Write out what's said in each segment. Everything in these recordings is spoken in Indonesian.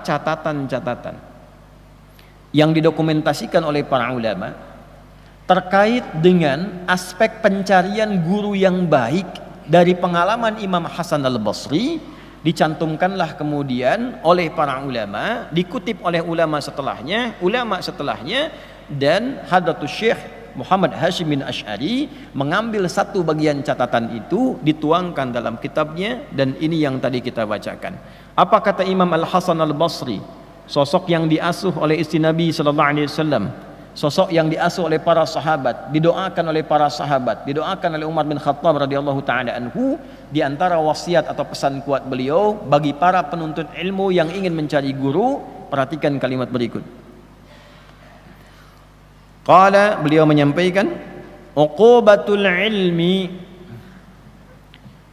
catatan-catatan yang didokumentasikan oleh para ulama terkait dengan aspek pencarian guru yang baik dari pengalaman Imam Hasan al-Basri, dicantumkanlah kemudian oleh para ulama, dikutip oleh ulama setelahnya, dan Hadratus Syekh Muhammad Hashim bin Asy'ari mengambil satu bagian catatan itu, dituangkan dalam kitabnya, dan ini yang tadi kita bacakan. Apa kata Imam Al-Hasan al-Basri, sosok yang diasuh oleh istri Nabi sallallahu alaihi wasallam, sosok yang diasuh oleh para sahabat, didoakan oleh para sahabat, didoakan oleh Umar bin Khattab radhiyallahu taala anhu. Di antara wasiat atau pesan kuat beliau bagi para penuntut ilmu yang ingin mencari guru, perhatikan kalimat berikut. Qala, beliau menyampaikan, uqubatul ilmi,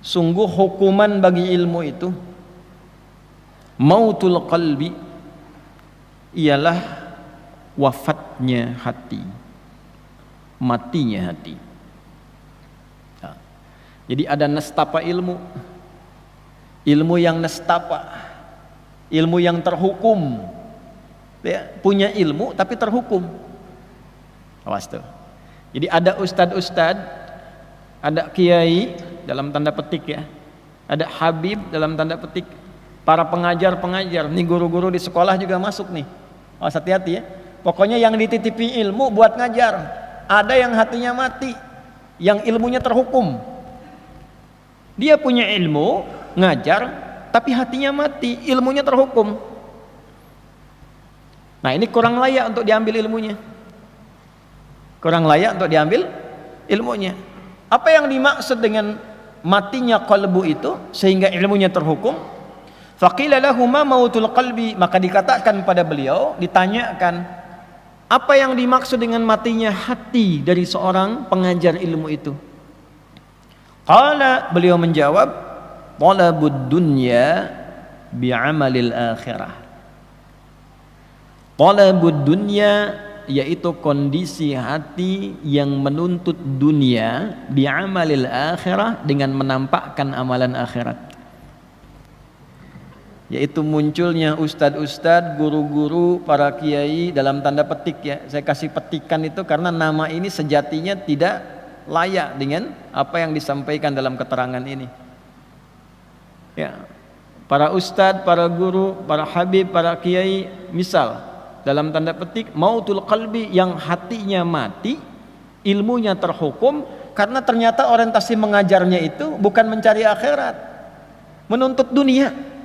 sungguh hukuman bagi ilmu itu, mautul qalbi, ialah wafatnya hati, matinya hati. Nah, jadi ada nestapa ilmu, ilmu yang nestapa, ilmu yang terhukum, ya, punya ilmu tapi terhukum. Awas tuh. Jadi ada ustad-ustad, ada kiai dalam tanda petik ya, ada habib dalam tanda petik, para pengajar-pengajar, nih guru-guru di sekolah juga masuk nih. Awas, hati-hati ya. Pokoknya yang dititipi ilmu buat ngajar. Ada yang hatinya mati, yang ilmunya terhukum. Dia punya ilmu, ngajar, tapi hatinya mati, ilmunya terhukum. Nah, ini kurang layak untuk diambil ilmunya. Kurang layak untuk diambil ilmunya. Apa yang dimaksud dengan matinya qalbu itu sehingga ilmunya terhukum? Faqila lahu ma mautul qalbi, maka dikatakan pada beliau, ditanyakan, apa yang dimaksud dengan matinya hati dari seorang pengajar ilmu itu? Qala, beliau menjawab, talabud dunya bi'amalil akhirah. Talabud dunya, yaitu kondisi hati yang menuntut dunia, bi'amalil akhirah, dengan menampakkan amalan akhirat. Yaitu munculnya ustad-ustad, guru-guru, para kiai, dalam tanda petik ya, saya kasih petikan itu karena nama ini sejatinya tidak layak dengan apa yang disampaikan dalam keterangan ini ya. Para ustad, para guru, para habib, para kiai, misal dalam tanda petik mautul qalbi, yang hatinya mati, ilmunya terhukum, karena ternyata orientasi mengajarnya itu bukan mencari akhirat, menuntut dunia.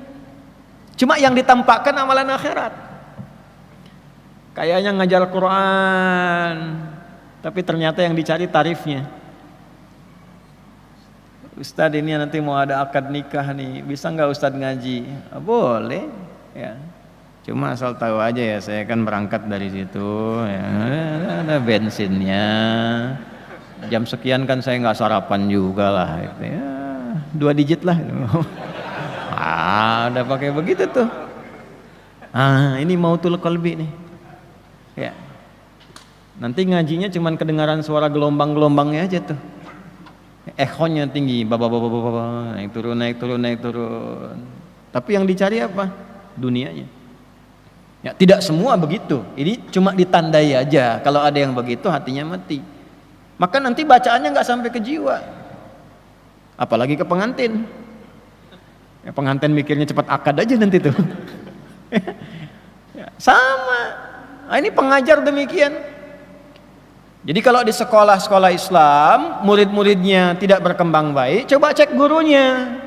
Cuma yang ditampakkan amalan akhirat. Kayaknya ngajar Quran, tapi ternyata yang dicari tarifnya. Ustadz, ini nanti mau ada akad nikah nih, bisa nggak Ustadz ngaji? Boleh ya. Cuma asal tahu aja ya, saya kan berangkat dari situ ya, ada bensinnya. Jam sekian kan saya nggak sarapan juga lah gitu ya, 2 digit lah. Udah pakai begitu tuh. Ini mautul qalbi nih. Ya. Nanti ngajinya cuman kedengaran suara gelombang-gelombangnya aja tuh. Echonya tinggi, naik turun. Tapi yang dicari apa? Dunianya. Ya, tidak semua begitu. Ini cuma ditandai aja. Kalau ada yang begitu, hatinya mati. Maka nanti bacaannya nggak sampai ke jiwa. Apalagi ke pengantin. Ya, pengantin mikirnya cepat akad aja nanti tuh. Ya, sama. Nah, ini pengajar demikian. Jadi kalau di sekolah-sekolah Islam murid-muridnya tidak berkembang baik, coba cek gurunya.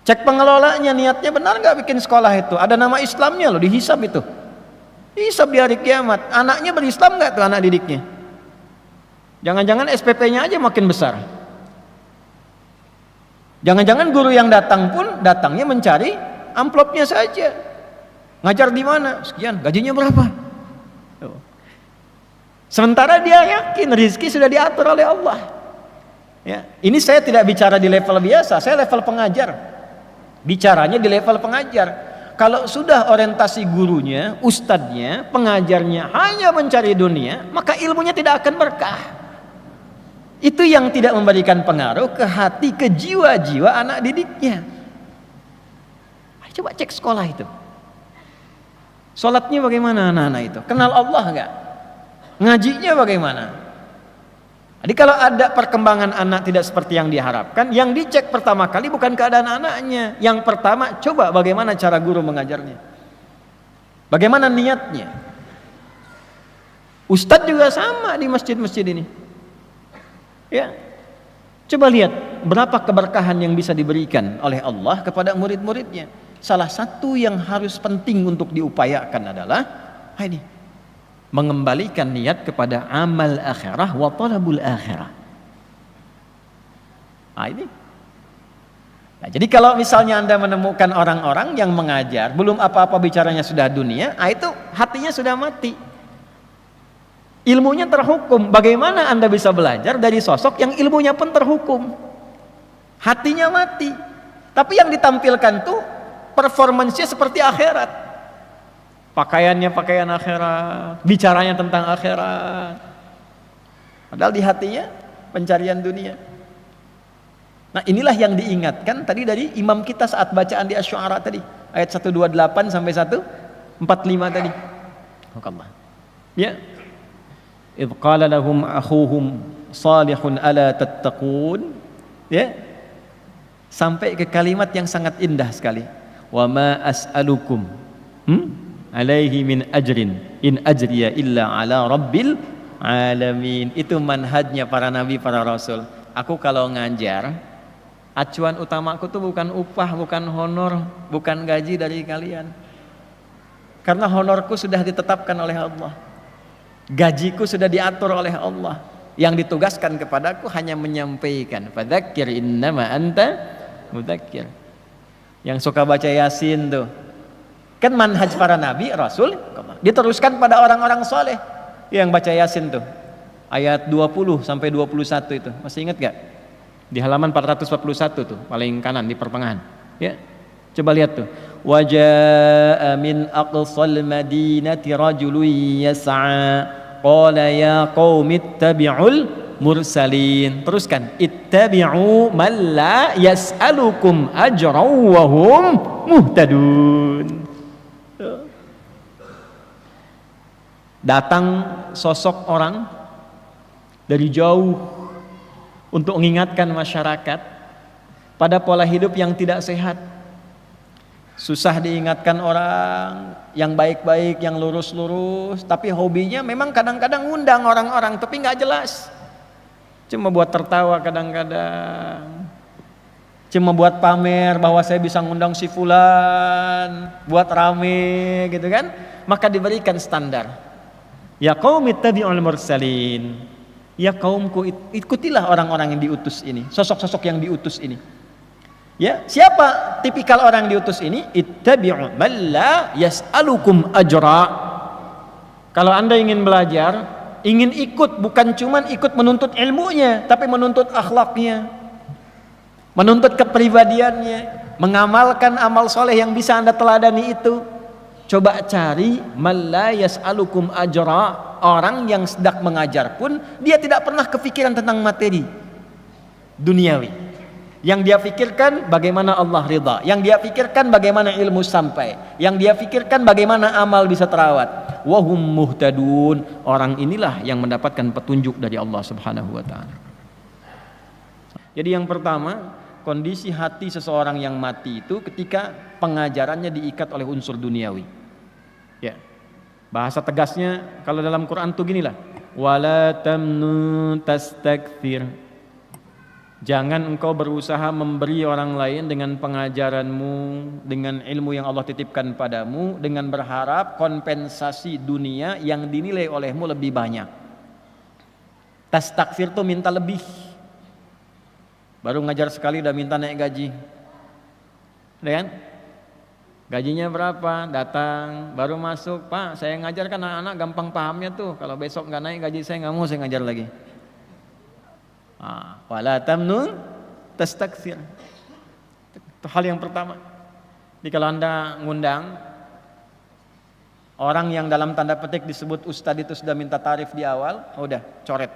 Cek pengelolanya, niatnya benar nggak bikin sekolah itu? Ada nama Islamnya loh, dihisab itu. Hisab di hari kiamat. Anaknya berislam nggak tuh anak didiknya? Jangan-jangan SPP-nya aja makin besar. Jangan-jangan guru yang datang pun datangnya mencari amplopnya saja. Ngajar di mana? Sekian, gajinya berapa? Sementara dia yakin rezeki sudah diatur oleh Allah. Ya, ini saya tidak bicara di level biasa, saya level pengajar. Bicaranya di level pengajar. Kalau sudah orientasi gurunya, ustadznya, pengajarnya hanya mencari dunia, maka ilmunya tidak akan berkah. Itu yang tidak memberikan pengaruh ke hati, ke jiwa-jiwa anak didiknya. Coba cek sekolah itu. Sholatnya bagaimana anak-anak itu? Kenal Allah enggak? Ngajinya bagaimana? Jadi kalau ada perkembangan anak tidak seperti yang diharapkan, yang dicek pertama kali bukan keadaan anaknya. Yang pertama, coba bagaimana cara guru mengajarnya. Bagaimana niatnya. Ustadz juga sama di masjid-masjid ini. Ya, coba lihat berapa keberkahan yang bisa diberikan oleh Allah kepada murid-muridnya. Salah satu yang harus penting untuk diupayakan adalah ini, mengembalikan niat kepada amal akhirah wa talabul akhirah. Ini. Nah, jadi kalau misalnya Anda menemukan orang-orang yang mengajar belum apa-apa bicaranya sudah dunia, itu hatinya sudah mati. Ilmunya terhukum. Bagaimana Anda bisa belajar dari sosok yang ilmunya pun terhukum? Hatinya mati. Tapi yang ditampilkan tuh performancenya seperti akhirat. Pakaiannya pakaian akhirat, bicaranya tentang akhirat. Padahal di hatinya pencarian dunia. Nah, inilah yang diingatkan tadi dari imam kita saat bacaan di Asy-Syu'ara tadi, ayat 128 sampai 145 tadi. Allah. Ya. Idz qala lahum akhuhum salihun ala tattaqun. Ya. Sampai ke kalimat yang sangat indah sekali. Wa ma as'alukum alaihi min ajrin in ajriya illa ala rabbil alamin. Itu manhajnya para nabi, para rasul. Aku kalau ngajar, acuan utamaku tuh bukan upah, bukan honor, bukan gaji dari kalian. Karena honorku sudah ditetapkan oleh Allah, gajiku sudah diatur oleh Allah. Yang ditugaskan kepadaku hanya menyampaikan. Fadzakir innama anta mudzakir. Yang suka baca Yasin tuh, kan manhaj para nabi, rasul, diteruskan pada orang-orang soleh yang baca Yasin tuh. Ayat 20 sampai 21 itu. Masih ingat gak? Di halaman 441 tuh, paling kanan di pertengahan. Ya. Coba lihat tuh. Wa jaa'a min aqsal madinati rajulun yas'a qala ya qaumi ittabi'ul mursalin. Teruskan, ittabi'u man la yas'alukum ajran wa hum muhtadun. Datang sosok orang dari jauh untuk mengingatkan masyarakat pada pola hidup yang tidak sehat. Susah diingatkan orang yang baik-baik, yang lurus-lurus, tapi hobinya memang kadang-kadang ngundang orang-orang tapi nggak jelas. Cuma buat tertawa kadang-kadang, cuma buat pamer bahwa saya bisa ngundang si fulan, buat rame gitu kan. Maka diberikan standar. Ya qaumi ittabi'ul mursalin. Ya kaumku, ikutilah orang-orang yang diutus ini, sosok-sosok yang diutus ini. Ya, siapa tipikal orang diutus ini? Ittabi'u man la yas'alukum ajra. Kalau Anda ingin belajar, ingin ikut, bukan cuman ikut menuntut ilmunya, tapi menuntut akhlaknya, menuntut kepribadiannya, mengamalkan amal soleh yang bisa Anda teladani itu. Coba cari man la yas'alukum ajra. Orang yang sedang mengajar pun dia tidak pernah kepikiran tentang materi duniawi. Yang dia pikirkan bagaimana Allah ridha, yang dia pikirkan bagaimana ilmu sampai, yang dia pikirkan bagaimana amal bisa terawat. Wahum muhtadun. Orang inilah yang mendapatkan petunjuk dari Allah Subhanahu wa taala. Jadi yang pertama, kondisi hati seseorang yang mati itu ketika pengajarannya diikat oleh unsur duniawi. Ya. Bahasa tegasnya kalau dalam Quran tuh ginilah, wala tamnun tastakthir. Jangan engkau berusaha memberi orang lain dengan pengajaranmu, dengan ilmu yang Allah titipkan padamu, dengan berharap kompensasi dunia yang dinilai olehmu lebih banyak. Tastakthir tuh minta lebih. Baru ngajar sekali udah minta naik gaji. Udah kan? Gajinya berapa? Datang, baru masuk, Pak, saya ngajar kan anak-anak gampang pahamnya tuh. Kalau besok nggak naik gaji saya nggak mau saya ngajar lagi. Wala tamnun tastakthir. Itu hal yang pertama. Jadi kalau Anda ngundang orang yang dalam tanda petik disebut ustadz itu sudah minta tarif di awal, udah coret.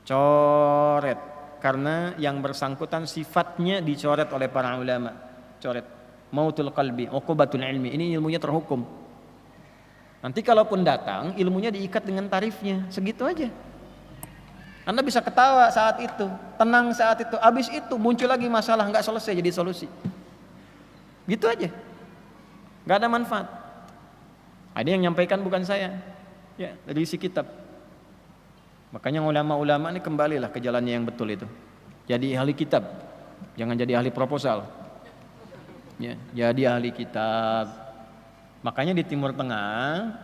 Coret. Karena yang bersangkutan sifatnya dicoret oleh para ulama. Coret. Mautul qalbi, uqubatul ilmi. Ini ilmunya terhukum. Nanti kalaupun datang, ilmunya diikat dengan tarifnya, segitu aja. Anda bisa ketawa saat itu, tenang saat itu, habis itu muncul lagi masalah, nggak selesai jadi solusi. Gitu aja, nggak ada manfaat. Ada yang nyampaikan bukan saya, ya dari isi kitab. Makanya ulama-ulama ini kembalilah ke jalannya yang betul itu. Jadi ahli kitab, jangan jadi ahli proposal. Ya, jadi ahli kitab. Makanya di Timur Tengah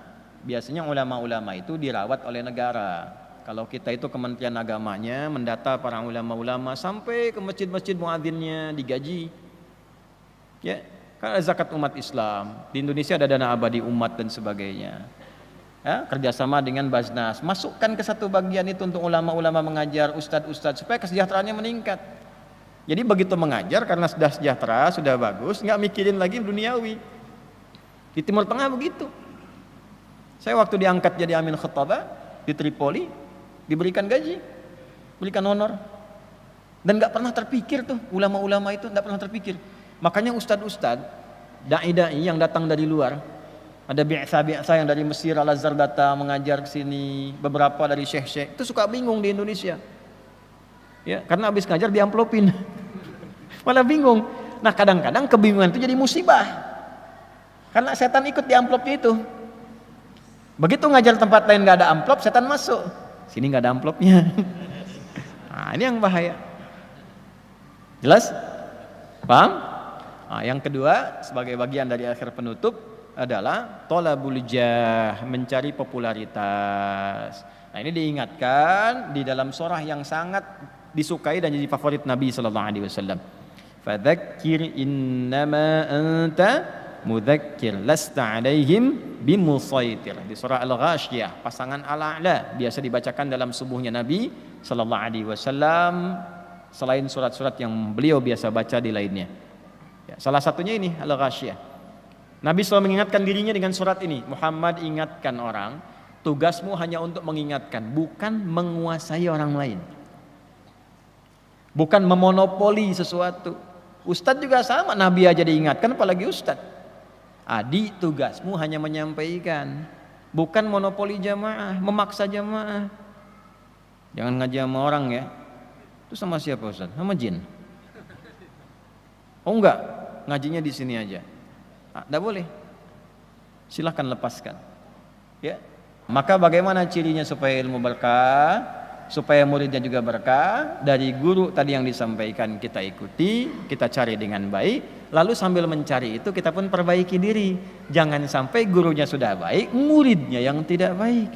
biasanya ulama-ulama itu dirawat oleh negara. Kalau kita itu Kementerian Agamanya mendata para ulama-ulama sampai ke masjid-masjid muadzinnya digaji. Ya, kan ada zakat umat Islam. Di Indonesia ada dana abadi umat dan sebagainya. Ya, kerjasama dengan Baznas, masukkan ke satu bagian itu untuk ulama-ulama mengajar, ustadz-ustadz supaya kesejahteraannya meningkat. Jadi begitu mengajar karena sudah sejahtera, sudah bagus, nggak mikirin lagi duniawi. Di Timur Tengah begitu. Saya waktu diangkat jadi Amin Khutbah di Tripoli, diberikan gaji, berikan honor, dan nggak pernah terpikir tuh ulama-ulama itu nggak pernah terpikir. Makanya ustadz-ustadz, dai-dai yang datang dari luar, ada bi'sa yang dari Mesir, Al-Azhar datang mengajar ke sini, beberapa dari syekh-syekh itu suka bingung di Indonesia. Ya, karena habis ngajar diamplopin. Malah bingung. Nah, kadang-kadang kebingungan itu jadi musibah. Karena setan ikut di amplopnya itu. Begitu ngajar tempat lain nggak ada amplop, setan masuk. Sini nggak ada amplopnya. Nah, ini yang bahaya. Jelas? Paham? Nah, yang kedua sebagai bagian dari akhir penutup adalah thalabul jah, mencari popularitas. Nah, ini diingatkan di dalam surah yang sangat disukai dan jadi favorit Nabi sallallahu alaihi wasallam. Fadzakir innama anta mudzakir lasta alaihim bimusaitir. Di surah Al-Ghasyiyah, pasangan Al-A'la biasa dibacakan dalam subuhnya Nabi sallallahu alaihi wasallam selain surat-surat yang beliau biasa baca di lainnya. Ya, salah satunya ini Al-Ghasyiyah. Nabi selalu mengingatkan dirinya dengan surat ini. Muhammad, ingatkan orang, tugasmu hanya untuk mengingatkan, bukan menguasai orang lain. Bukan memonopoli sesuatu. Ustadz juga sama, Nabi aja diingatkan apalagi Ustadz. Adi, tugasmu hanya menyampaikan, bukan monopoli jamaah, memaksa jamaah. Jangan ngaji sama orang ya. Itu sama siapa Ustadz? Sama jin. Oh enggak, ngajinya di sini aja. Enggak boleh. Silahkan lepaskan. Ya. Maka bagaimana cirinya supaya ilmu berkah? Supaya muridnya juga berkah, dari guru tadi yang disampaikan kita ikuti, kita cari dengan baik, lalu sambil mencari itu kita pun perbaiki diri. Jangan sampai gurunya sudah baik, muridnya yang tidak baik.